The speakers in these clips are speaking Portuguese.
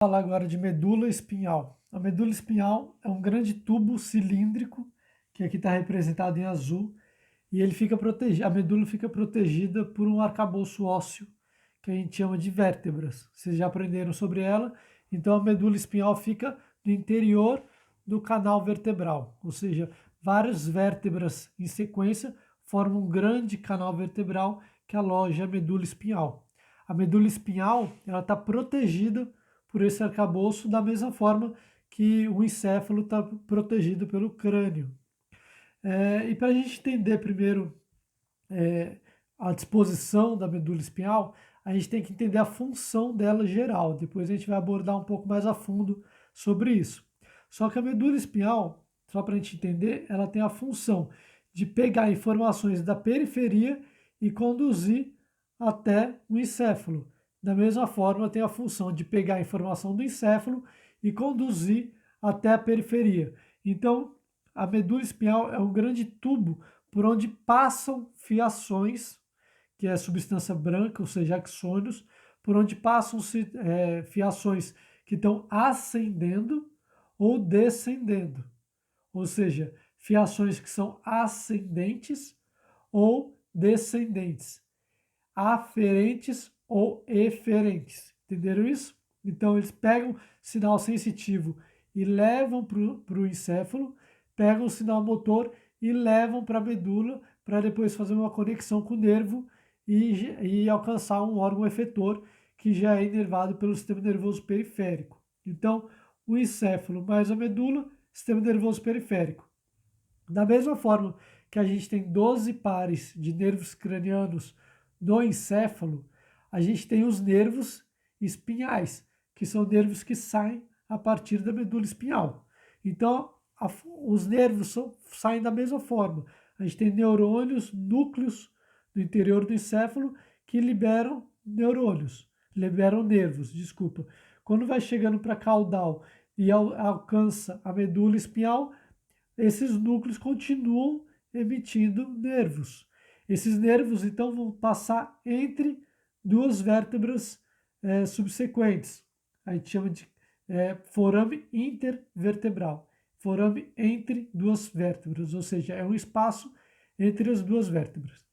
Falar agora de medula espinhal. A medula espinhal é um grande tubo cilíndrico, que aqui está representado em azul, e ele fica protegido, a medula fica protegida por um arcabouço ósseo, que a gente chama de vértebras. Vocês já aprenderam sobre ela? Então a medula espinhal fica no interior do canal vertebral, ou seja, várias vértebras em sequência formam um grande canal vertebral que aloja a medula espinhal. A medula espinhal ela está protegida por esse arcabouço da mesma forma que o encéfalo está protegido pelo crânio. E para a gente entender primeiro a disposição da medula espinhal, a gente tem que entender a função dela geral. Depois a gente vai abordar um pouco mais a fundo sobre isso. Só que a medula espinhal, só para a gente entender, ela tem a função de pegar informações da periferia e conduzir até o encéfalo. Da mesma forma, tem a função de pegar a informação do encéfalo e conduzir até a periferia. Então, a medula espinhal é um grande tubo por onde passam fiações, que é substância branca, ou seja, axônios, por onde passam fiações que estão ascendendo ou descendendo, ou seja, fiações que são ascendentes ou descendentes, aferentes ou eferentes. Entenderam isso? Então eles pegam sinal sensitivo e levam para o encéfalo, pegam o sinal motor e levam para a medula para depois fazer uma conexão com o nervo e alcançar um órgão efetor que já é inervado pelo sistema nervoso periférico. Então, o encéfalo mais a medula, sistema nervoso periférico. Da mesma forma que a gente tem 12 pares de nervos cranianos no encéfalo, a gente tem os nervos espinhais, que são nervos que saem a partir da medula espinhal. Então, os nervos saem da mesma forma. A gente tem neurônios, núcleos no interior do encéfalo que liberam nervos, desculpa. Quando vai chegando para caudal e alcança a medula espinhal, esses núcleos continuam emitindo nervos. Esses nervos, então, vão passar entre duas vértebras subsequentes. A gente chama de forame intervertebral. Forame entre duas vértebras, ou seja, é um espaço entre as duas vértebras.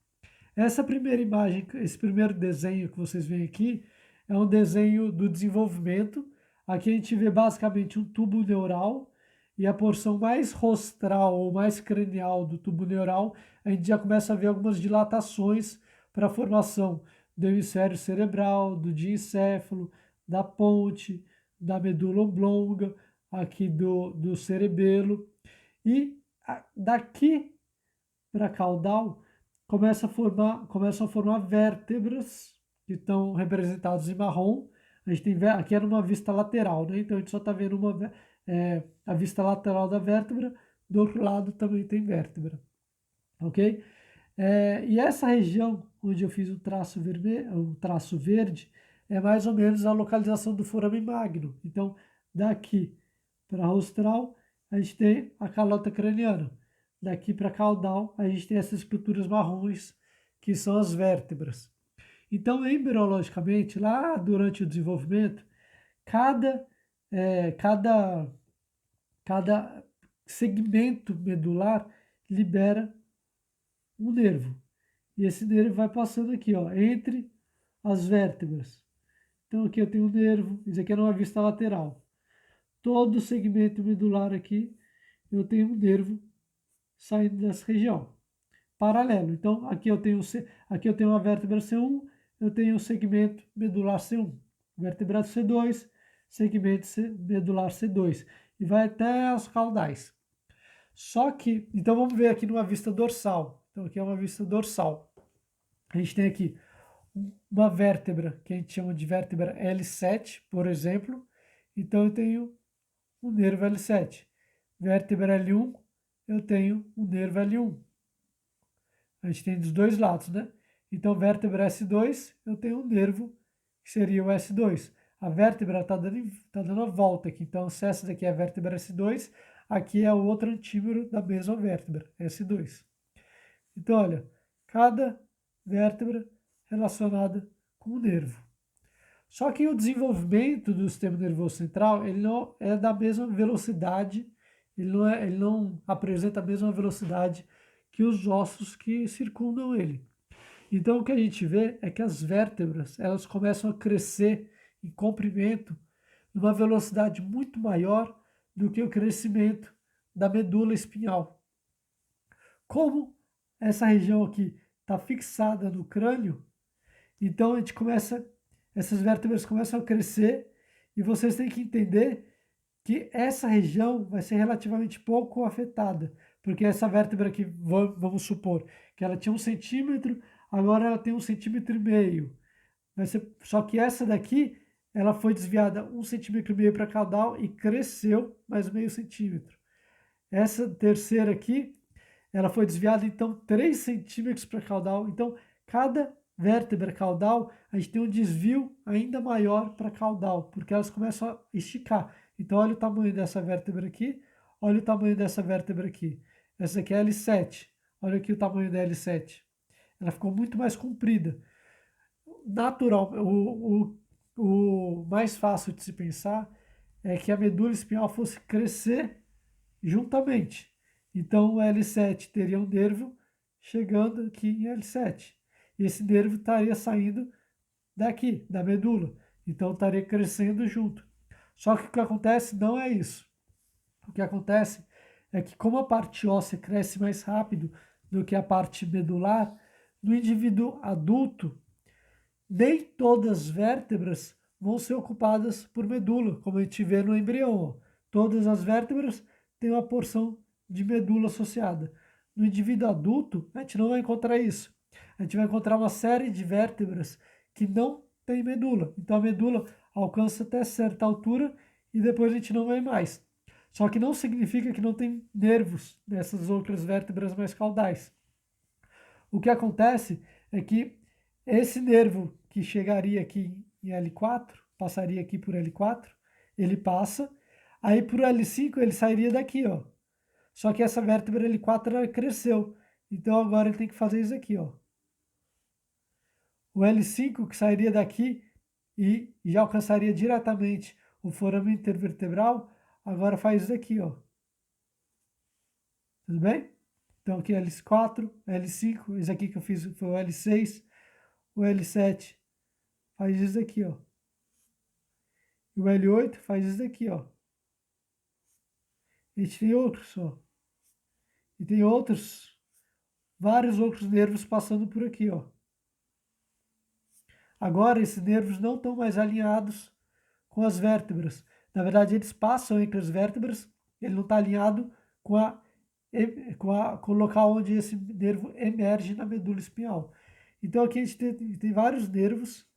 Essa primeira imagem, esse primeiro desenho que vocês veem aqui, é um desenho do desenvolvimento. Aqui a gente vê basicamente um tubo neural, e a porção mais rostral ou mais cranial do tubo neural, a gente já começa a ver algumas dilatações para a formação do hemisfério cerebral, do diencéfalo, da ponte, da medula oblonga, aqui do cerebelo. E daqui para caudal começam a formar vértebras que estão representadas em marrom. A gente tem aqui era uma vista lateral, né? Então a gente só está vendo a vista lateral da vértebra, do outro lado também tem vértebra, ok? E essa região onde eu fiz o traço vermelho, o traço verde, é mais ou menos a localização do foramen magnum. Então, daqui para rostral, a gente tem a calota craniana. Daqui para caudal, a gente tem essas estruturas marrons, que são as vértebras. Então, embriologicamente, lá durante o desenvolvimento, cada, cada cada segmento medular libera um nervo. E esse nervo vai passando aqui, ó, entre as vértebras. Então aqui eu tenho um nervo, isso aqui é uma vista lateral. Todo segmento medular aqui, eu tenho um nervo saindo dessa região. Paralelo. Então aqui eu tenho a vértebra C1, eu tenho o segmento medular C1. Vértebra C2, segmento medular C2. E vai até as caudais. Só que, então vamos ver aqui numa vista dorsal. Então aqui é uma vista dorsal. A gente tem aqui uma vértebra que a gente chama de vértebra L7, por exemplo. Então eu tenho um nervo L7. Vértebra L1, eu tenho um nervo L1. A gente tem dos dois lados, né? Então vértebra S2, eu tenho um nervo que seria o S2. A vértebra está dando a volta aqui. Então se essa daqui é a vértebra S2, aqui é o outro antímero da mesma vértebra, S2. Então, olha, cada vértebra relacionada com o nervo. Só que o desenvolvimento do sistema nervoso central, ele não é da mesma velocidade, ele não apresenta a mesma velocidade que os ossos que circundam ele. Então o que a gente vê é que as vértebras, elas começam a crescer em comprimento numa velocidade muito maior do que o crescimento da medula espinhal. Como essa região aqui está fixada no crânio, então a gente essas vértebras começam a crescer e vocês têm que entender que essa região vai ser relativamente pouco afetada, porque essa vértebra aqui, vamos supor, que ela tinha 1 centímetro, agora ela tem 1,5 cm. Só que essa daqui, ela foi desviada 1,5 cm para caudal e cresceu mais meio centímetro. Essa terceira aqui, ela foi desviada então 3 centímetros para caudal. Então, cada vértebra caudal, a gente tem um desvio ainda maior para caudal, porque elas começam a esticar. Então, olha o tamanho dessa vértebra aqui, olha o tamanho dessa vértebra aqui. Essa aqui é a L7, olha aqui o tamanho da L7. Ela ficou muito mais comprida. Natural, o mais fácil de se pensar é que a medula espinhal fosse crescer juntamente. Então, o L7 teria um nervo chegando aqui em L7. E esse nervo estaria saindo daqui, da medula. Então, estaria crescendo junto. Só que o que acontece não é isso. O que acontece é que, como a parte óssea cresce mais rápido do que a parte medular, no indivíduo adulto, nem todas as vértebras vão ser ocupadas por medula, como a gente vê no embrião. Todas as vértebras têm uma porção de medula associada. No indivíduo adulto, a gente não vai encontrar isso. A gente vai encontrar uma série de vértebras que não tem medula. Então a medula alcança até certa altura e depois a gente não vai mais. Só que não significa que não tem nervos nessas outras vértebras mais caudais. O que acontece é que esse nervo que chegaria aqui em L4, passaria aqui por L4, ele passa, aí por L5 ele sairia daqui, ó. Só que essa vértebra L4 ela cresceu, então agora ele tem que fazer isso aqui, ó. O L5 que sairia daqui e já alcançaria diretamente o forame intervertebral, agora faz isso aqui, ó. Tudo bem? Então aqui L4, L5, esse aqui que eu fiz foi o L6, o L7 faz isso aqui, ó. E o L8 faz isso aqui, ó. A gente tem outros, ó. E tem outros, vários outros nervos passando por aqui, ó. Agora esses nervos não estão mais alinhados com as vértebras. Na verdade, eles passam entre as vértebras, ele não está alinhado com o local onde esse nervo emerge na medula espinhal. Então aqui a gente tem vários nervos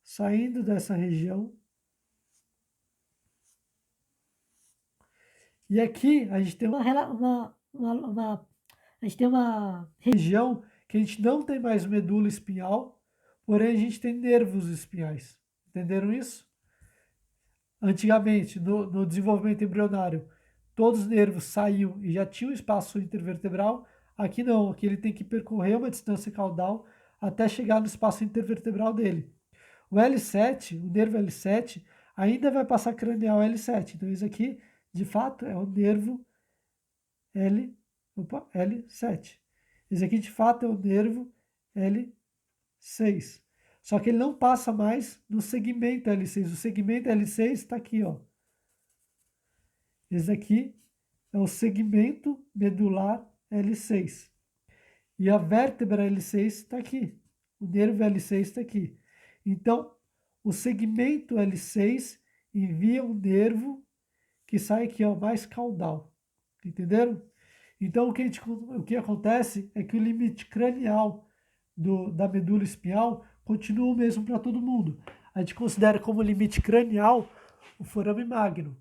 saindo dessa região. E aqui a gente tem a gente tem uma região que a gente não tem mais medula espinhal, porém a gente tem nervos espinhais. Entenderam isso? Antigamente, no desenvolvimento embrionário, todos os nervos saíam e já tinham espaço intervertebral. Aqui não, aqui ele tem que percorrer uma distância caudal até chegar no espaço intervertebral dele. O L7, o nervo L7, ainda vai passar cranial L7. Então, isso aqui, de fato, é o nervo L7. Esse aqui, de fato, é o nervo L6. Só que ele não passa mais no segmento L6. O segmento L6 está aqui, ó. Esse aqui é o segmento medular L6. E a vértebra L6 está aqui. O nervo L6 está aqui. Então, o segmento L6 envia um nervo que sai aqui, ó, mais caudal. Entenderam? Então, o que acontece é que o limite cranial da medula espinhal continua o mesmo para todo mundo. A gente considera como limite cranial o forame magno.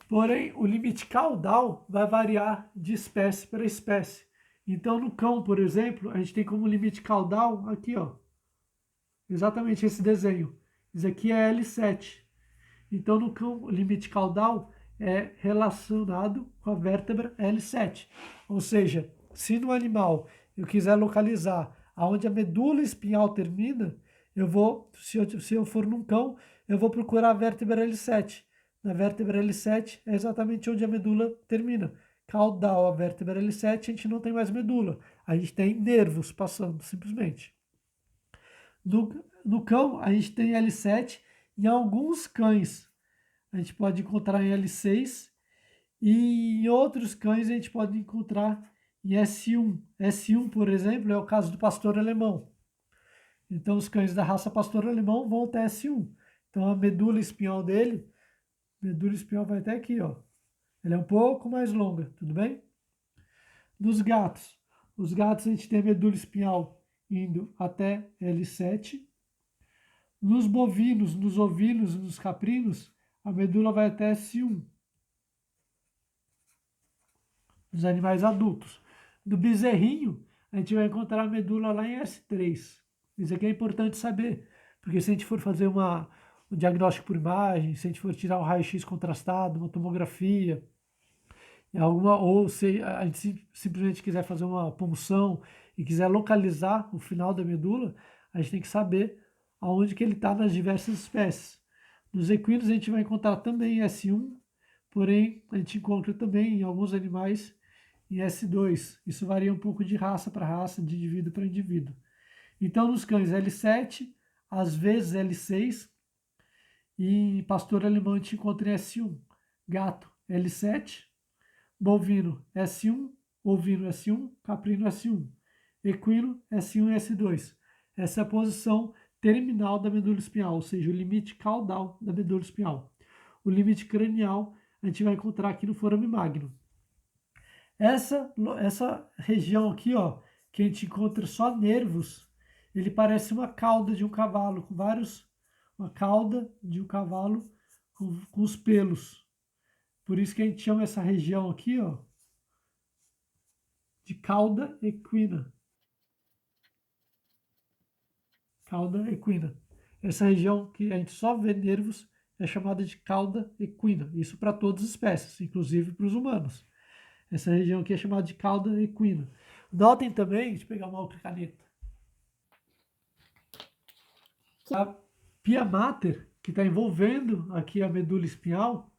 Porém, o limite caudal vai variar de espécie para espécie. Então, no cão, por exemplo, a gente tem como limite caudal aqui, ó. Exatamente esse desenho. Isso aqui é L7. Então, no cão, o limite caudal é relacionado com a vértebra L7. Ou seja, se no animal eu quiser localizar aonde a medula espinhal termina, se eu for num cão, eu vou procurar a vértebra L7. Na vértebra L7 é exatamente onde a medula termina. Caudal, a vértebra L7, a gente não tem mais medula. A gente tem nervos passando, simplesmente. No cão, a gente tem L7. Em alguns cães, a gente pode encontrar em L6. E em outros cães, a gente pode encontrar em S1. S1, por exemplo, é o caso do pastor alemão. Então, os cães da raça pastor alemão vão até S1. Então, a medula espinhal dele, medula espinhal vai até aqui, ó. Ela é um pouco mais longa, tudo bem? Nos gatos, os gatos a gente tem a medula espinhal indo até L7. Nos bovinos, nos ovinos e nos caprinos, a medula vai até S1. Nos animais adultos. Do bezerrinho, a gente vai encontrar a medula lá em S3. Isso aqui é importante saber, porque se a gente for fazer um diagnóstico por imagem, se a gente for tirar um raio-x contrastado, uma tomografia, ou se a gente simplesmente quiser fazer uma punção e quiser localizar o final da medula, a gente tem que saber aonde que ele está nas diversas espécies. Nos equinos a gente vai encontrar também em S1, porém a gente encontra também em alguns animais em S2. Isso varia um pouco de raça para raça, de indivíduo para indivíduo. Então nos cães L7, às vezes L6, e em pastor alemão a gente encontra em S1. Gato L7, bovino S1, ovino S1, caprino S1, equino S1 e S2. Essa é a posição terminal da medula espinhal, ou seja, o limite caudal da medula espinhal. O limite cranial a gente vai encontrar aqui no forame magno. Essa região aqui, ó, que a gente encontra só nervos, ele parece uma cauda de um cavalo, uma cauda de um cavalo com os pelos. Por isso que a gente chama essa região aqui, ó, de cauda equina. Cauda equina. Essa região que a gente só vê nervos é chamada de cauda equina. Isso para todas as espécies, inclusive para os humanos. Essa região aqui é chamada de cauda equina. Notem também, deixa eu pegar uma outra caneta. A pia mater, que está envolvendo aqui a medula espinhal,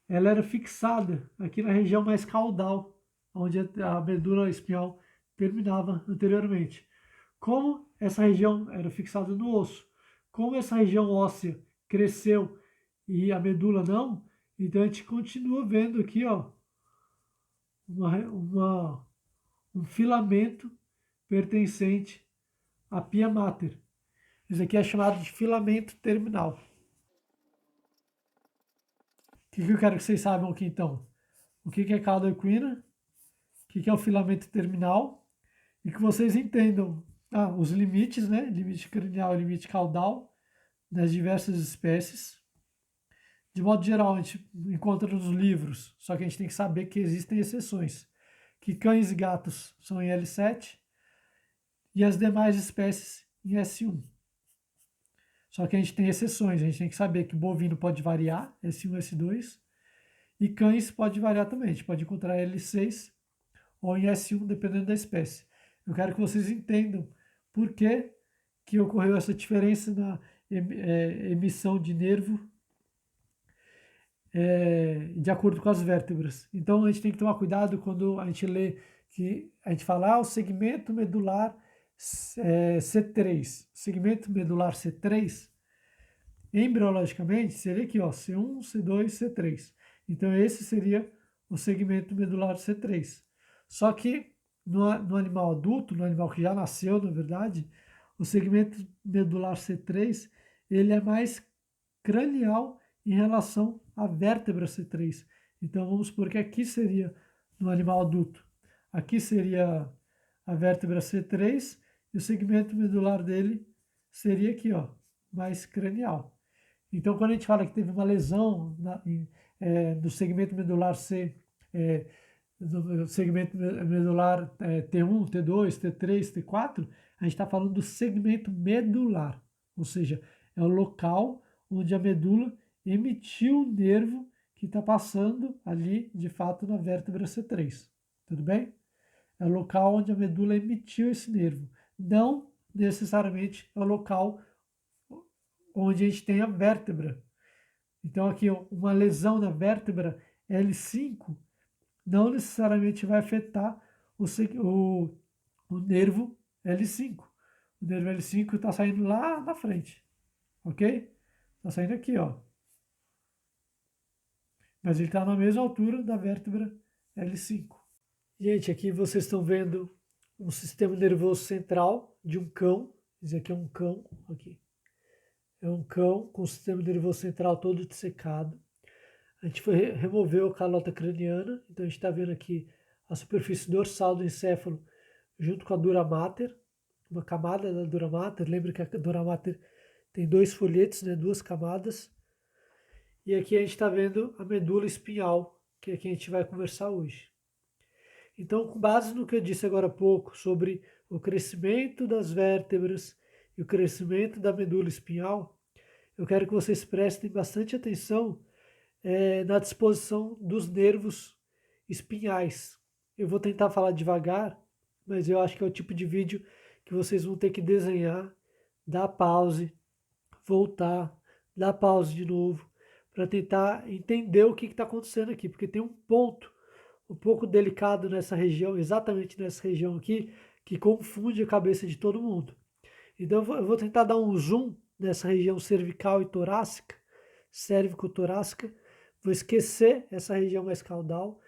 ela era fixada aqui na região mais caudal, onde a medula espinhal terminava anteriormente. Como essa região era fixada no osso, como essa região óssea cresceu e a medula não, então a gente continua vendo aqui, ó, um filamento pertencente à pia mater. Isso aqui é chamado de filamento terminal. O que eu quero que vocês saibam aqui então? O que é cauda equina? O que é o filamento terminal? E que vocês entendam os limites, né? Limite cranial e limite caudal das diversas espécies. De modo geral, a gente encontra nos livros, só que a gente tem que saber que existem exceções. Que cães e gatos são em L7 e as demais espécies em S1. Só que a gente tem exceções, a gente tem que saber que bovino pode variar, S1, S2, e cães pode variar também, a gente pode encontrar L6 ou em S1, dependendo da espécie. Eu quero que vocês entendam por que ocorreu essa diferença na emissão de nervo de acordo com as vértebras. Então a gente tem que tomar cuidado quando a gente lê que a gente fala o segmento medular C3. Segmento medular C3, embriologicamente, seria aqui, ó, C1, C2, C3. Então esse seria o segmento medular C3. Só que no animal adulto, no animal que já nasceu, na verdade, o segmento medular C3, ele é mais cranial em relação à vértebra C3. Então vamos supor que aqui seria no animal adulto. Aqui seria a vértebra C3 e o segmento medular dele seria aqui, ó, mais cranial. Então quando a gente fala que teve uma lesão do segmento medular C, do segmento medular T1, T2, T3, T4, a gente está falando do segmento medular, ou seja, é o local onde a medula emitiu o nervo que está passando ali, de fato, na vértebra C3. Tudo bem? É o local onde a medula emitiu esse nervo, não necessariamente é o local onde a gente tem a vértebra. Então aqui uma lesão na vértebra L5 não necessariamente vai afetar o nervo L5. O nervo L5 está saindo lá na frente, ok? Está saindo aqui, ó. Mas ele está na mesma altura da vértebra L5. Gente, aqui vocês estão vendo um sistema nervoso central de um cão. Esse aqui é um cão, aqui. É um cão com o sistema nervoso central todo dissecado. A gente removeu a calota craniana, então a gente está vendo aqui a superfície dorsal do encéfalo junto com a dura mater, uma camada da dura mater. Lembra que a dura mater tem 2 folhetos, né, 2 camadas. E aqui a gente está vendo a medula espinhal, que é que a gente vai conversar hoje. Então, com base no que eu disse agora há pouco sobre o crescimento das vértebras e o crescimento da medula espinhal, eu quero que vocês prestem bastante atenção na disposição dos nervos espinhais. Eu vou tentar falar devagar, mas eu acho que é o tipo de vídeo que vocês vão ter que desenhar, dar pause, voltar, dar pause de novo, para tentar entender o que está acontecendo aqui, porque tem um ponto um pouco delicado nessa região, exatamente nessa região aqui, que confunde a cabeça de todo mundo. Então eu vou tentar dar um zoom nessa região cervical e torácica, cérvico-torácica, vou esquecer essa região mais caudal,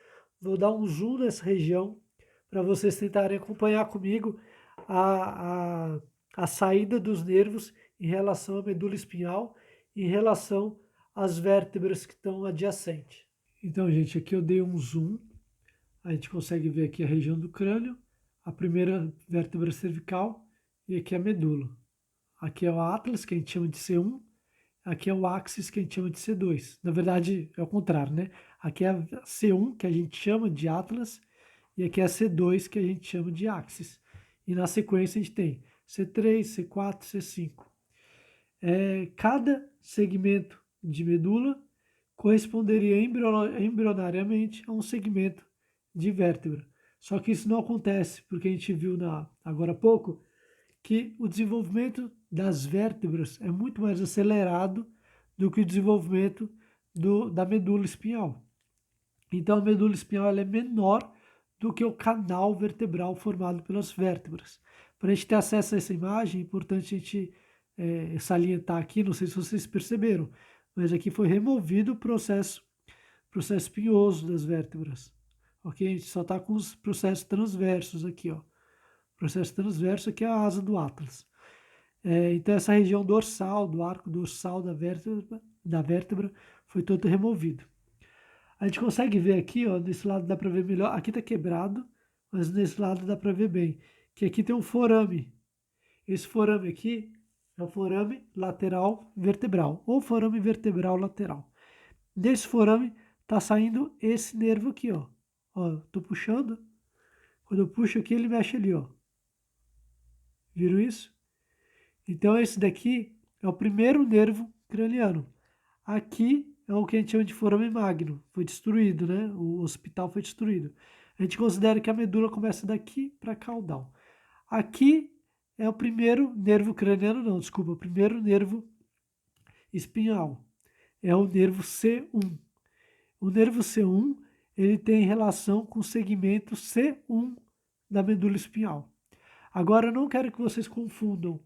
vou dar um zoom nessa região para vocês tentarem acompanhar comigo a saída dos nervos em relação à medula espinhal, em relação às vértebras que estão adjacentes. Então, gente, aqui eu dei um zoom. A gente consegue ver aqui a região do crânio, a primeira vértebra cervical e aqui a medula. Aqui é o atlas, que a gente chama de C1, aqui é o axis, que a gente chama de C2. Na verdade, é o contrário, né? Aqui é a C1, que a gente chama de atlas, e aqui é a C2, que a gente chama de axis. E na sequência a gente tem C3, C4, C5. Cada segmento de medula corresponderia embrionariamente a um segmento de vértebra. Só que isso não acontece, porque a gente viu agora há pouco que o desenvolvimento das vértebras é muito mais acelerado do que o desenvolvimento da medula espinhal. Então a medula espinhal ela é menor do que o canal vertebral formado pelas vértebras. Para a gente ter acesso a essa imagem, é importante a gente salientar aqui, não sei se vocês perceberam, mas aqui foi removido o processo espinhoso das vértebras. Ok? A gente só está com os processos transversos aqui, ó. O processo transverso aqui é a asa do atlas. Então essa região dorsal, do arco dorsal da vértebra foi todo removido. A gente consegue ver aqui, ó, nesse lado dá para ver melhor. Aqui está quebrado, mas nesse lado dá para ver bem. Que aqui tem um forame. Esse forame aqui é o forame lateral vertebral, ou forame vertebral lateral. Desse forame está saindo esse nervo aqui, ó. Ó, tô puxando. Quando eu puxo aqui, ele mexe ali, ó. Viram isso? Então esse daqui é o primeiro nervo craniano. Aqui é o que a gente chama de forame magno. Foi destruído, né? O hospital foi destruído. A gente considera que a medula começa daqui para caudal. Aqui é o primeiro nervo craniano, não, desculpa, o primeiro nervo espinhal. É o nervo C1. O nervo C1 ele tem relação com o segmento C1 da medula espinhal. Agora, eu não quero que vocês confundam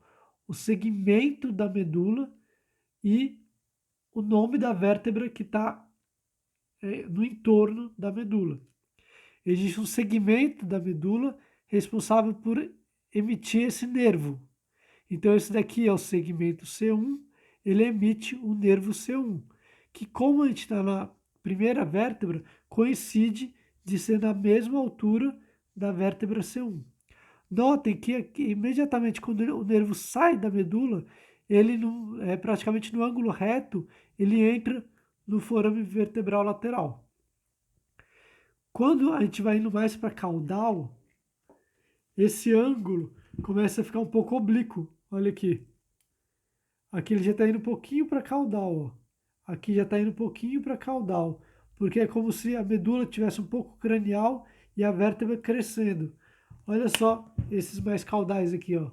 o segmento da medula e o nome da vértebra que está no entorno da medula. Existe um segmento da medula responsável por emitir esse nervo. Então, esse daqui é o segmento C1, ele emite o nervo C1, que como a gente está na primeira vértebra, coincide de ser na mesma altura da vértebra C1. Notem que imediatamente quando o nervo sai da medula, ele praticamente no ângulo reto, ele entra no forame vertebral lateral. Quando a gente vai indo mais para caudal, esse ângulo começa a ficar um pouco oblíquo. Olha aqui. Aqui ele já está indo um pouquinho para caudal, ó. Aqui já está indo um pouquinho para caudal, porque é como se a medula tivesse um pouco cranial e a vértebra crescendo. Olha só esses mais caudais aqui, ó.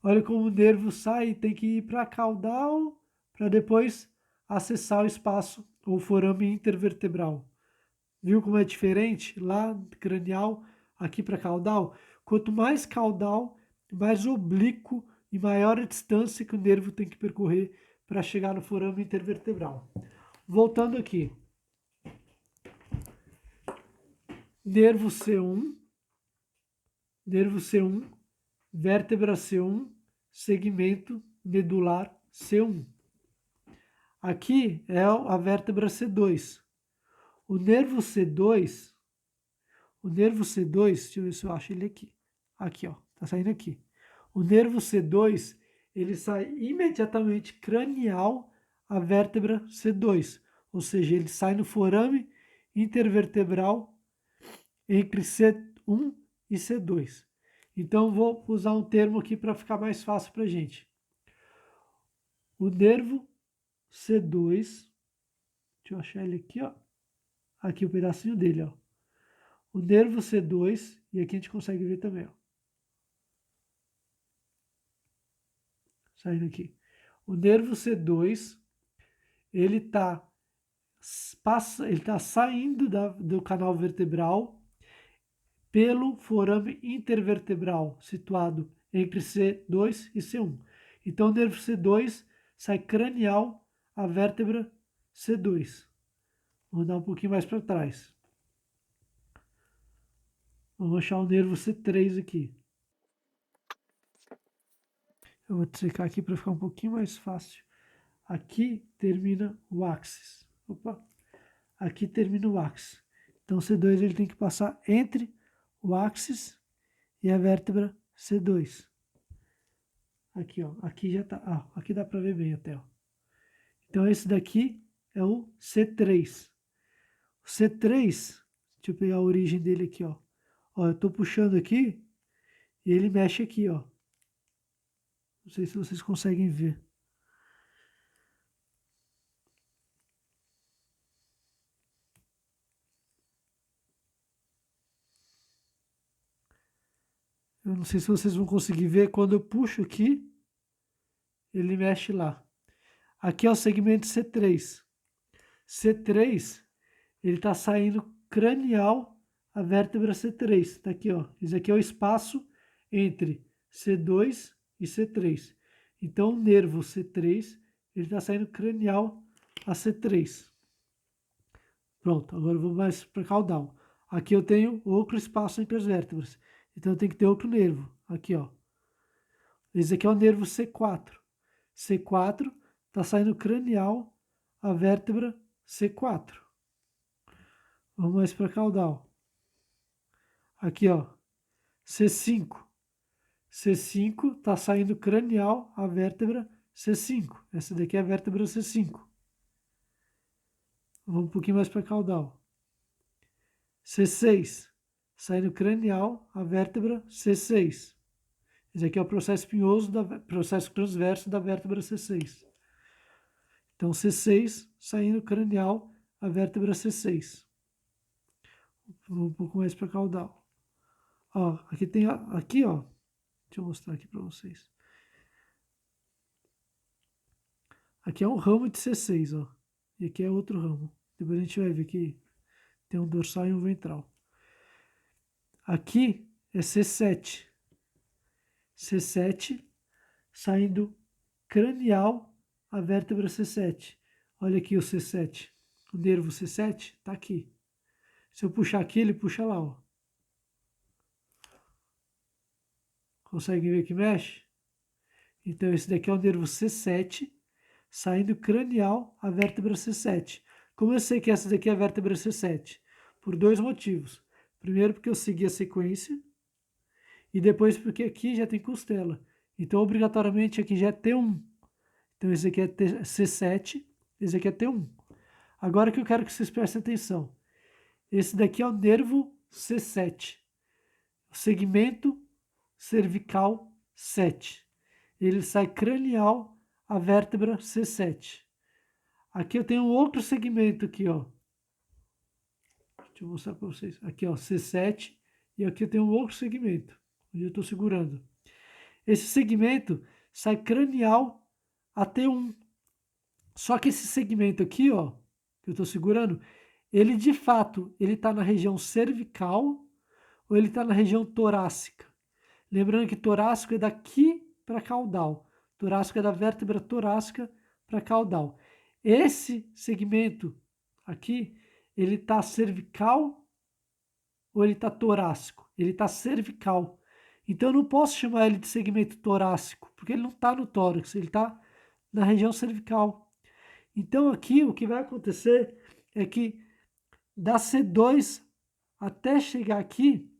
Olha como o nervo sai e tem que ir para a caudal para depois acessar o espaço ou forame intervertebral. Viu como é diferente? Lá cranial, aqui para caudal. Quanto mais caudal, mais oblíquo e maior a distância que o nervo tem que percorrer para chegar no forame intervertebral. Voltando aqui. Nervo C1, vértebra C1, segmento medular C1. Aqui é a vértebra C2. O nervo C2, deixa eu ver se eu acho ele aqui. Aqui, ó, tá saindo aqui. O nervo C2, ele sai imediatamente cranial à vértebra C2, ou seja, ele sai no forame intervertebral entre C1 e C2. Então, vou usar um termo aqui para ficar mais fácil para a gente. O nervo C2, deixa eu achar ele aqui, ó. Aqui o pedacinho dele, ó. O nervo C2, e aqui a gente consegue ver também, ó. Saindo aqui. O nervo C2, ele está saindo do canal vertebral pelo forame intervertebral, situado entre C2 e C1. Então, o nervo C2 sai cranial à vértebra C2. Vou dar um pouquinho mais para trás. Vamos achar o nervo C3 aqui. Eu vou secar aqui para ficar um pouquinho mais fácil. Aqui termina o axis. Opa! Aqui termina o axis. Então, C2 ele tem que passar entre o axis e a vértebra C2. Aqui, ó. Aqui já tá. Ah, aqui dá para ver bem até, ó. Então, esse daqui é o C3. O C3, deixa eu pegar a origem dele aqui, ó. Ó, eu tô puxando aqui e ele mexe aqui, ó. Não sei se vocês conseguem ver. Eu não sei se vocês vão conseguir ver. Quando eu puxo aqui, ele mexe lá. Aqui é o segmento C3. C3, ele está saindo cranial a vértebra C3. Tá aqui, ó. Esse aqui é o espaço entre C2 e C3. Então, o nervo C3, ele está saindo cranial a C3. Pronto, agora eu vou mais para caudal. Aqui eu tenho outro espaço entre as vértebras. Então, eu tenho que ter outro nervo. Aqui, ó. Esse aqui é o nervo C4. C4 está saindo cranial a vértebra C4. Vamos mais para caudal. Aqui, ó. C5. C5 está saindo cranial a vértebra C5. Essa daqui é a vértebra C5. Vamos um pouquinho mais para caudal. C6. Saindo cranial a vértebra C6. Esse aqui é o processo espinhoso, processo transverso da vértebra C6. Então, C6 saindo cranial a vértebra C6. Vou um pouco mais para caudal. Ó, aqui tem, aqui, ó. Deixa eu mostrar aqui para vocês. Aqui é um ramo de C6, ó. E aqui é outro ramo. Depois a gente vai ver que tem um dorsal e um ventral. Aqui é C7. C7 saindo cranial a vértebra C7. Olha aqui o C7. O nervo C7 está aqui. Se eu puxar aqui, ele puxa lá, ó. Consegue ver que mexe? Então, esse daqui é o nervo C7, saindo cranial a vértebra C7. Como eu sei que essa daqui é a vértebra C7? Por dois motivos. Primeiro, porque eu segui a sequência. E depois, porque aqui já tem costela. Então, obrigatoriamente, aqui já é T1. Então, esse aqui é C7, esse aqui é T1. Agora que eu quero que vocês prestem atenção. Esse daqui é o nervo C7. O segmento cervical 7. Ele sai cranial a vértebra C7. Aqui eu tenho outro segmento aqui, ó. Deixa eu mostrar para vocês. Aqui, ó, C7. E aqui eu tenho um outro segmento, onde eu estou segurando. esse segmento sai cranial a T1. Só que esse segmento aqui, ó, que eu estou segurando, ele de fato, ele está na região cervical ou ele está na região torácica? Lembrando que torácico é daqui para caudal. Torácico é da vértebra torácica para caudal. Esse segmento aqui, ele está cervical ou ele está torácico? Ele está cervical. Então eu não posso chamar ele de segmento torácico, porque ele não está no tórax, ele está na região cervical. Então aqui o que vai acontecer é que da C2 até chegar aqui,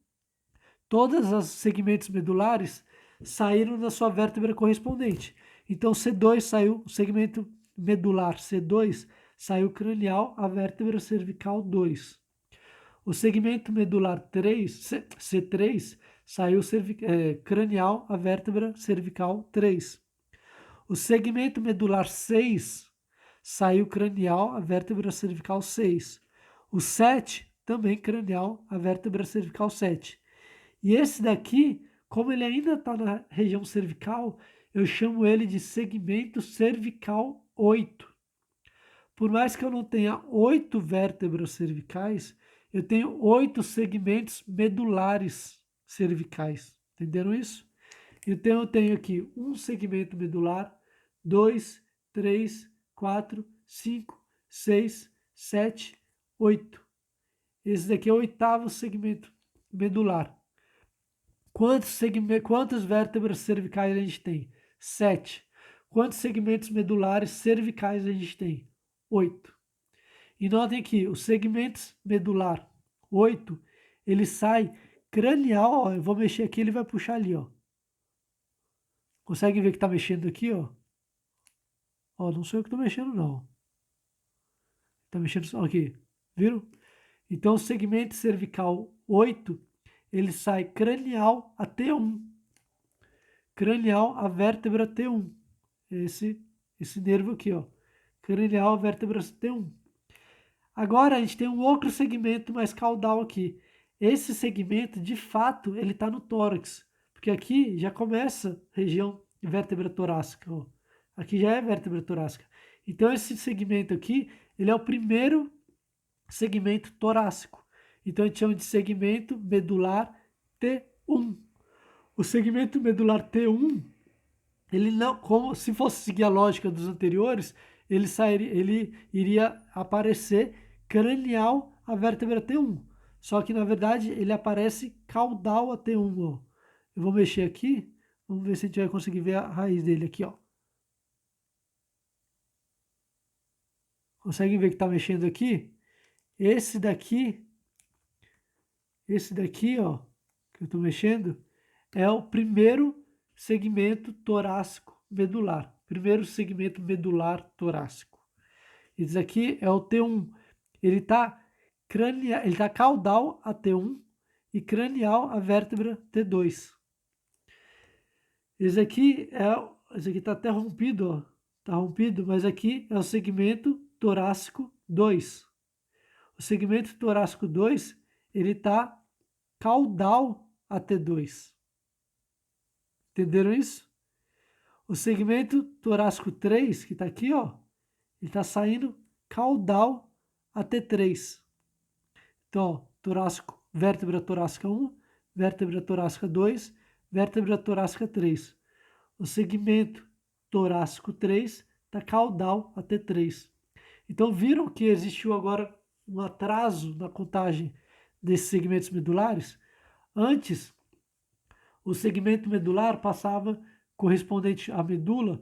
todos os segmentos medulares saíram da sua vértebra correspondente. Então C2 saiu, o segmento medular C2 saiu cranial à vértebra cervical 2. O segmento medular 3, C3 saiu cranial à vértebra cervical 3. O segmento medular 6 saiu cranial à vértebra cervical 6. O 7 também cranial à vértebra cervical 7. E esse daqui, como ele ainda está na região cervical, eu chamo ele de segmento cervical 8. Por mais que eu não tenha 8 vértebras cervicais, eu tenho 8 segmentos medulares cervicais. Entenderam isso? Então eu tenho aqui um segmento medular, 2, 3, 4, 5, 6, 7, 8. Esse daqui é o 8º segmento medular. Quantas vértebras cervicais a gente tem? 7. Quantos segmentos medulares cervicais a gente tem? 8. E notem aqui, o segmento medular 8, ele sai cranial, ó, eu vou mexer aqui, ele vai puxar ali, ó. Consegue ver que tá mexendo aqui, ó? Ó, não sou eu que tô mexendo, não. Tá mexendo só aqui, viram? Então, o segmento cervical 8, ele sai cranial a T1. Cranial a vértebra T1. Esse nervo aqui, ó. Cranial a vértebra T1. Agora, a gente tem um outro segmento mais caudal aqui. Esse segmento, de fato, ele está no tórax. Porque aqui já começa a região de vértebra torácica, ó. Aqui já é vértebra torácica. Então, esse segmento aqui, ele é o primeiro segmento torácico. Então, a gente chama de segmento medular T1. O segmento medular T1, ele não, como se fosse seguir a lógica dos anteriores, ele iria aparecer cranial à vértebra T1. Só que, na verdade, ele aparece caudal a T1, ó. Eu vou mexer aqui, vamos ver se a gente vai conseguir ver a raiz dele aqui, ó. Conseguem ver que está mexendo aqui? Esse daqui, ó, que eu estou mexendo, é o primeiro segmento torácico medular. Primeiro segmento medular torácico. Esse aqui é o T1. Ele está caudal a T1 e cranial a vértebra T2. Esse aqui está até rompido, ó. Está rompido, mas aqui é o segmento torácico 2. O segmento torácico 2, ele está caudal a T2. Entenderam isso? O segmento torácico 3, que está aqui, ó, ele está saindo caudal a T3. Então, ó, torácico, vértebra torácica 1, vértebra torácica 2, vértebra torácica 3. O segmento torácico 3 está caudal a T3. Então, viram que existiu agora um atraso na contagem desses segmentos medulares? Antes, o segmento medular passava correspondente à medula,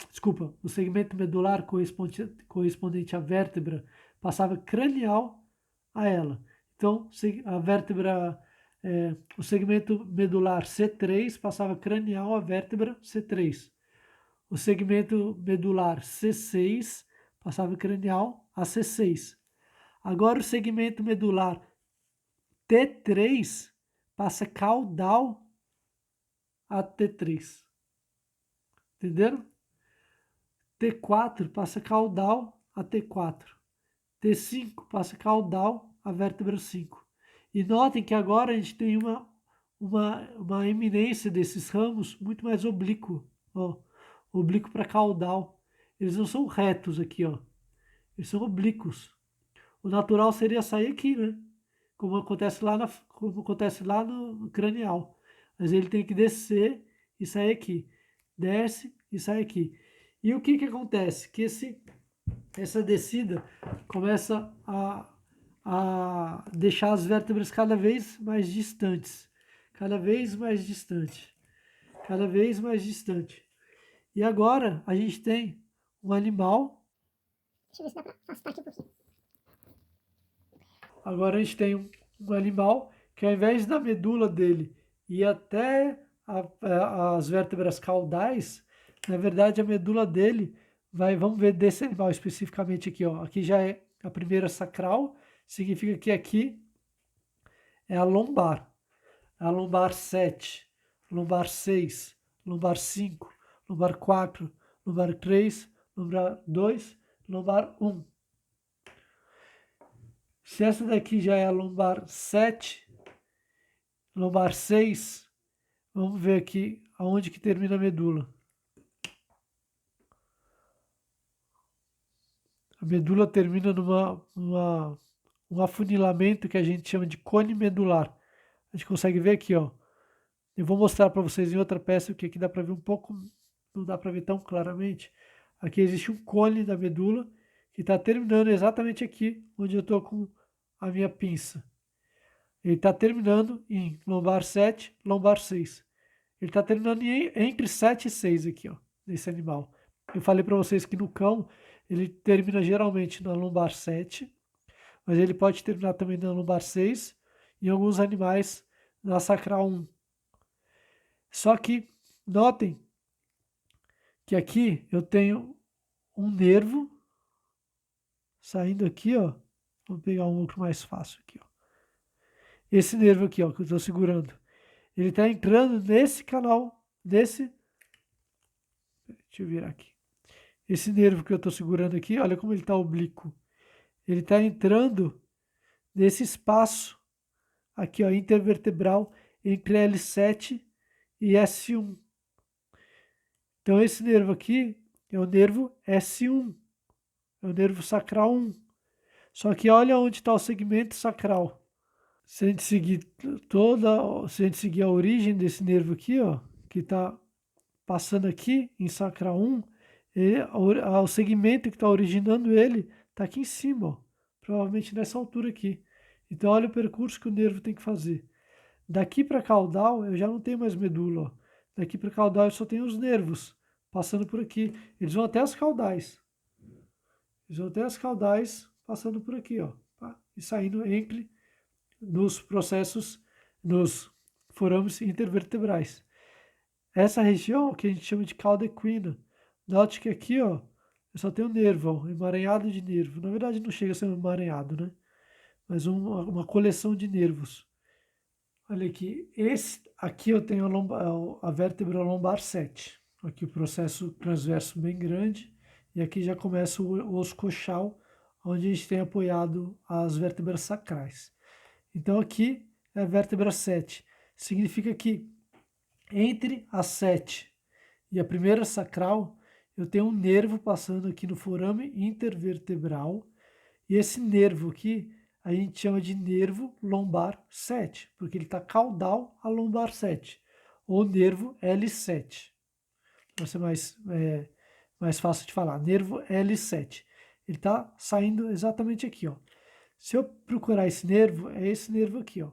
desculpa, o segmento medular correspondente à vértebra passava cranial a ela. Então, a vértebra, o segmento medular C3 passava cranial à vértebra C3. O segmento medular C6 passava cranial a C6. Agora o segmento medular T3 passa caudal a T3. Entenderam? T4 passa caudal a T4. T5 passa caudal a vértebra 5. E notem que agora a gente tem uma eminência desses ramos muito mais oblíquo, ó, oblíquo para caudal. Eles não são retos aqui, ó. Eles são oblíquos. O natural seria sair aqui, né? Como acontece lá no cranial. Mas ele tem que descer e sair aqui. Desce e sai aqui. E o que acontece? Que essa descida começa a deixar as vértebras cada vez mais distantes. Cada vez mais distante. Cada vez mais distante. E agora a gente tem um animal. Deixa eu ver se dá para afastar aqui um pouquinho. Agora a gente tem um animal que ao invés da medula dele ir até as vértebras caudais, na verdade a medula dele vai, vamos ver desse animal especificamente aqui, ó. Aqui já é a primeira sacral, significa que aqui é a lombar 7, lombar 6, lombar 5, lombar 4, lombar 3, lombar 2, lombar 1. Se essa daqui já é a lombar 7, lombar 6, vamos ver aqui aonde que termina a medula. A medula termina um afunilamento que a gente chama de cone medular. A gente consegue ver aqui, ó. Eu vou mostrar para vocês em outra peça, porque aqui dá para ver um pouco, não dá para ver tão claramente. Aqui existe um cone da medula que está terminando exatamente aqui, onde eu estou com a minha pinça. Ele está terminando em lombar 7, lombar 6. Ele está terminando entre 7 e 6 aqui, ó, nesse animal. Eu falei para vocês que no cão ele termina geralmente na lombar 7, mas ele pode terminar também na lombar 6, em alguns animais na sacral 1. Só que notem que aqui eu tenho um nervo saindo aqui, ó. Vou pegar um outro mais fácil aqui, ó. Esse nervo aqui, ó, que eu estou segurando. Ele está entrando nesse canal, deixa eu virar aqui. Esse nervo que eu estou segurando aqui, olha como ele está oblíquo. Ele está entrando nesse espaço aqui, ó, intervertebral, entre L7 e S1. Então esse nervo aqui é o nervo S1, é o nervo sacral 1. Só que olha onde está o segmento sacral. Se a gente seguir a origem desse nervo aqui, ó, que está passando aqui em sacral 1, o segmento que está originando ele está aqui em cima, ó, provavelmente nessa altura aqui. Então olha o percurso que o nervo tem que fazer. Daqui para caudal eu já não tenho mais medula, ó. Daqui para caudal eu só tenho os nervos passando por aqui. Eles vão até as caudais. Eles vão até as caudais passando por aqui, ó, tá? E saindo nos processos, nos forames intervertebrais. Essa região que a gente chama de cauda equina. Note que aqui, ó, eu só tenho nervo, ó, um emaranhado de nervo. Na verdade não chega a ser um emaranhado, né? Mas uma coleção de nervos. Olha aqui, aqui eu tenho a vértebra lombar 7. Aqui o processo transverso bem grande. E aqui já começa o osso coxal, onde a gente tem apoiado as vértebras sacrais. Então aqui é a vértebra 7. Significa que entre a 7 e a primeira sacral, eu tenho um nervo passando aqui no forame intervertebral. E esse nervo aqui a gente chama de nervo lombar 7, porque ele está caudal a lombar 7, ou nervo L7. Para ser mais fácil de falar, nervo L7. Ele está saindo exatamente aqui, ó. Se eu procurar esse nervo, é esse nervo aqui, ó.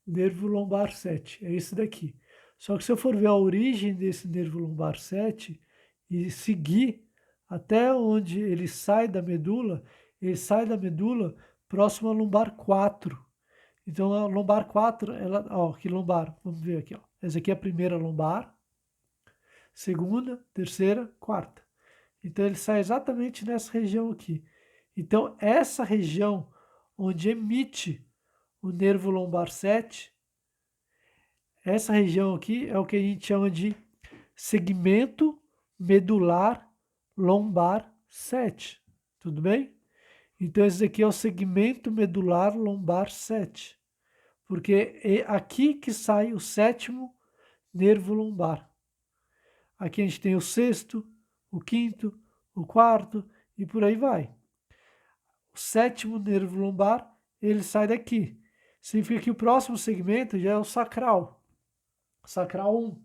Nervo lombar 7, é esse daqui. Só que se eu for ver a origem desse nervo lombar 7 e seguir até onde ele sai da medula próximo à lombar 4. Então a lombar 4, ela, ó, que lombar, vamos ver aqui, ó. Essa aqui é a primeira lombar, segunda, terceira, quarta. Então ele sai exatamente nessa região aqui. Então essa região onde emite o nervo lombar 7, essa região aqui é o que a gente chama de segmento medular lombar 7. Tudo bem? Então esse aqui é o segmento medular lombar 7. porque é aqui que sai o sétimo nervo lombar. Aqui a gente tem o sexto, o quinto, o quarto e por aí vai. O sétimo nervo lombar, ele sai daqui. Significa que o próximo segmento já é o sacral. Sacral 1.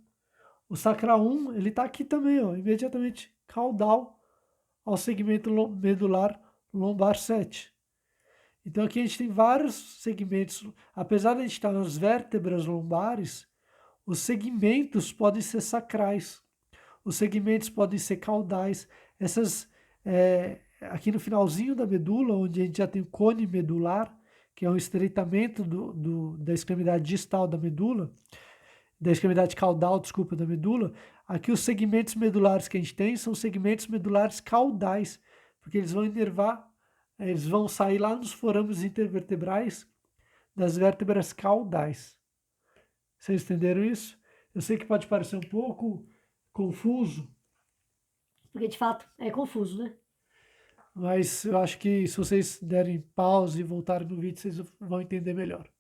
O sacral 1, ele está aqui também, ó, imediatamente caudal ao segmento medular lombar 7. Então aqui a gente tem vários segmentos, apesar de a gente estar nas vértebras lombares, os segmentos podem ser sacrais, os segmentos podem ser caudais. Aqui no finalzinho da medula, onde a gente já tem o cone medular, que é um estreitamento da extremidade distal da medula, da extremidade caudal, desculpa, da medula, aqui os segmentos medulares que a gente tem são segmentos medulares caudais, porque eles vão inervar, eles vão sair lá nos forames intervertebrais das vértebras caudais. Vocês entenderam isso? Eu sei que pode parecer um pouco confuso, Porque de fato é confuso, né? mas eu acho que se vocês derem pause e voltarem no vídeo, vocês vão entender melhor.